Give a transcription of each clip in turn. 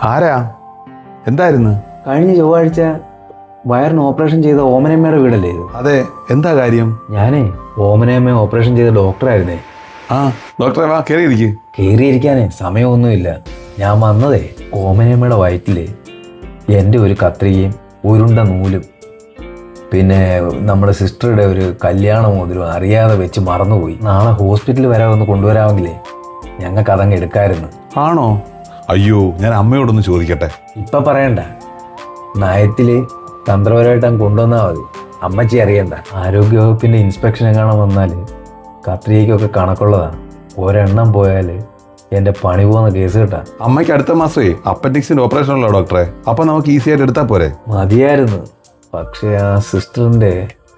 ആരാ? എന്തായിരുന്നു? കഴിഞ്ഞ ചൊവ്വാഴ്ച വയറിന് ഓപ്പറേഷൻ ചെയ്ത ഓമനമ്മയുടെ വീടല്ലേ ഇത്? അതെ, എന്താ കാര്യം? ഞാനേ ഓമനമ്മയെ ഓപ്പറേഷൻ ചെയ്ത ഡോക്ടറായിരുന്നേ. ആ ഡോക്ടറെ വാ, കയറിയിരിക്കും. കയറിയിരിക്കാനേ സമയമൊന്നുമില്ല. ഞാൻ വന്നതേ ഓമനമ്മയുടെ വയറ്റില് എൻ്റെ ഒരു കത്രികയും ഉരുണ്ട നൂലും പിന്നെ നമ്മുടെ സിസ്റ്ററുടെ ഒരു കല്യാണ മോതിരം അറിയാതെ വെച്ച് മറന്നുപോയി. നാളെ ഹോസ്പിറ്റലിൽ വരെ ഒന്ന് കൊണ്ടുവരാമെങ്കിലേ ഞങ്ങൾക്ക് അതങ്ങ് എടുക്കാമായിരുന്നു. ആണോ? അയ്യോ, ഞാൻ അമ്മയോടൊന്ന് ചോദിക്കട്ടെ. ഇപ്പം പറയണ്ട, നയത്തിൽ തന്ത്രപരമായിട്ട് അങ്ങ് കൊണ്ടുവന്നാൽ മതി. അമ്മച്ചി അറിയണ്ട. ആരോഗ്യവകുപ്പിൻ്റെ ഇൻസ്പെക്ഷൻ എങ്ങാനും വന്നാൽ കത്രികയ്ക്കൊക്കെ കണക്കുള്ളതാണ്. ഒരെണ്ണം പോയാൽ എൻ്റെ പണി പോകുന്ന കേസ് കിട്ടാം. അമ്മയ്ക്ക് അടുത്ത മാസമേ അപ്പൻഡിക്സിന്റെ ഓപ്പറേഷൻ ഉള്ളോ ഡോക്ടറെ? അപ്പൊ നമുക്ക് ഈസി ആയിട്ട് എടുത്താൽ പോരെ? മതിയായിരുന്നു. പക്ഷേ ആ സിസ്റ്ററിന്റെ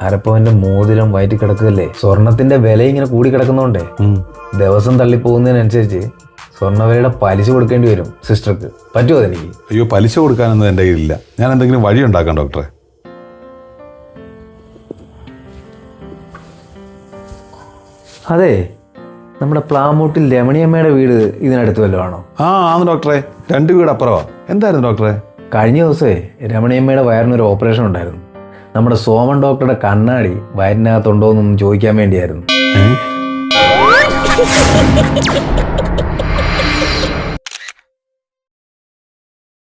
അരപ്പവന്റെ മോതിരം വയറ്റി കിടക്കുകയല്ലേ. സ്വർണത്തിന്റെ വില ഇങ്ങനെ കൂടി കിടക്കുന്നോണ്ടേ ദിവസം തള്ളിപ്പോകുന്നതിനനുസരിച്ച് സ്വർണ്ണവിലയുടെ പലിശ കൊടുക്കേണ്ടി വരും സിസ്റ്റർക്ക്. പറ്റുമോ അതെനിക്ക്? അയ്യോ, പലിശ കൊടുക്കാനൊന്നും എൻ്റെ കയ്യിലില്ല. ഞാൻ എന്തെങ്കിലും വഴി ഉണ്ടാക്കാം ഡോക്ടറെ. അതെ, നമ്മുടെ പ്ലാമൂട്ടിൽ രമണിയമ്മയുടെ വീട് ഇതിനടുത്ത് വല്ലതും ആണോ? ആന്ന് ഡോക്ടറെ, 2 വീട് അപ്പുറവാ. എന്തായിരുന്നു ഡോക്ടറെ? കഴിഞ്ഞ ദിവസമേ രമണിയമ്മയുടെ വയറിനൊരു ഓപ്പറേഷൻ ഉണ്ടായിരുന്നു. നമ്മുടെ സോമൻ ഡോക്ടറുടെ കണ്ണാടി വയറിനകത്തുണ്ടോ എന്നൊന്ന് ചോദിക്കാൻ വേണ്ടിയായിരുന്നു.